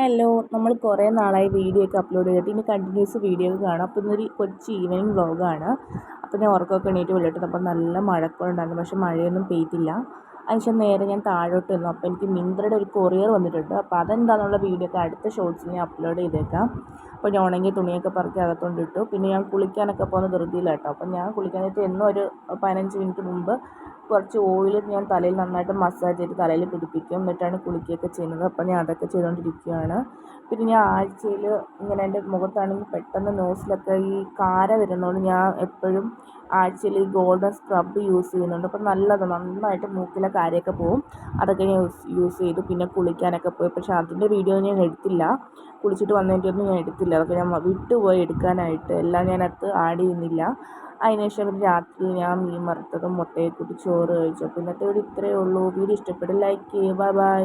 Hello, നമ്മൾ കുറേ നാളായി വീഡിയോ ഒക്കെ അപ്ലോഡ് ചെയ്തിട്ട് ഇനി കണ്ടിന്യൂസ് വീഡിയോ ഒക്കെ കാണാം. അപ്പോൾ ഇന്നൊരു കൊച്ചു ഈവനിങ് വ്ളോഗാണ്. അപ്പോൾ ഞാൻ ഉറക്കമൊക്കെ എണീറ്റ് വിളിട്ടത് അപ്പോൾ നല്ല മഴക്കോളുണ്ടായിരുന്നു, പക്ഷെ മഴയൊന്നും പെയ്തില്ല. അതിനുശേഷം നേരെ ഞാൻ താഴോട്ട് വന്നു. അപ്പോൾ എനിക്ക് മിന്ത്രയുടെ ഒരു കൊറിയർ വന്നിട്ടുണ്ട്. അപ്പോൾ അതെന്താണെന്നുള്ള വീഡിയോ ഒക്കെ അടുത്ത ഷോർട്സിൽ ഞാൻ അപ്ലോഡ് ചെയ്തേക്കാം. അപ്പോൾ ഞാൻ ഉണങ്ങിയ തുണിയൊക്കെ പറക്കി അകത്തോണ്ടിട്ടു. പിന്നെ ഞാൻ കുളിക്കാനൊക്കെ പോകുന്ന ധൃതിയില്ല കേട്ടോ. അപ്പോൾ ഞാൻ കുളിക്കാനായിട്ട് എന്നും ഒരു 15 മിനിറ്റ് മുമ്പ് കുറച്ച് ഓയിൽ ഞാൻ തലയിൽ നന്നായിട്ട് മസാജ് ചെയ്ത് തലയിൽ പിടിപ്പിക്കും, എന്നിട്ടാണ് കുളിക്കുകയൊക്കെ ചെയ്യുന്നത്. അപ്പോൾ ഞാൻ അതൊക്കെ ചെയ്തുകൊണ്ടിരിക്കുകയാണ്. പിന്നെ ഞാൻ ആഴ്ചയിൽ ഇങ്ങനെ എൻ്റെ മുഖത്താണെങ്കിൽ പെട്ടെന്ന് നോസിലൊക്കെ ഈ കാര വരുന്നതുകൊണ്ട് ഞാൻ എപ്പോഴും ആഴ്ചയിൽ ഈ ഗോൾഡൻ സ്ക്രബ് യൂസ് ചെയ്യുന്നുണ്ട്. അപ്പോൾ നന്നായിട്ട് മൂക്കിലെ കാര്യമൊക്കെ പോവും. അതൊക്കെ ഞാൻ യൂസ് ചെയ്തു. പിന്നെ കുളിക്കാനൊക്കെ പോയി, പക്ഷേ അതിൻ്റെ വീഡിയോ ഞാൻ എടുത്തില്ല. കുളിച്ചിട്ട് വന്നതിൻ്റെ ഒന്നും ഞാൻ എടുത്തില്ല. അതൊക്കെ ഞാൻ വിട്ടുപോയി എടുക്കാനായിട്ട്. എല്ലാം ഞാനത് ആഡ് ചെയ്യുന്നില്ല. അതിനുശേഷം പിന്നെ രാത്രി ഞാൻ മീൻ വറുത്തതും മുട്ടയൊക്കെ ഇട്ട് ചോറ് കഴിച്ചു. അപ്പോൾ ഇന്നത്തെ വീഡിയോ ഇത്രയേ ഉള്ളൂ. വീഡിയോ ഇഷ്ടപ്പെടും ലൈക്ക് ചെയ്യുക. Bye bye.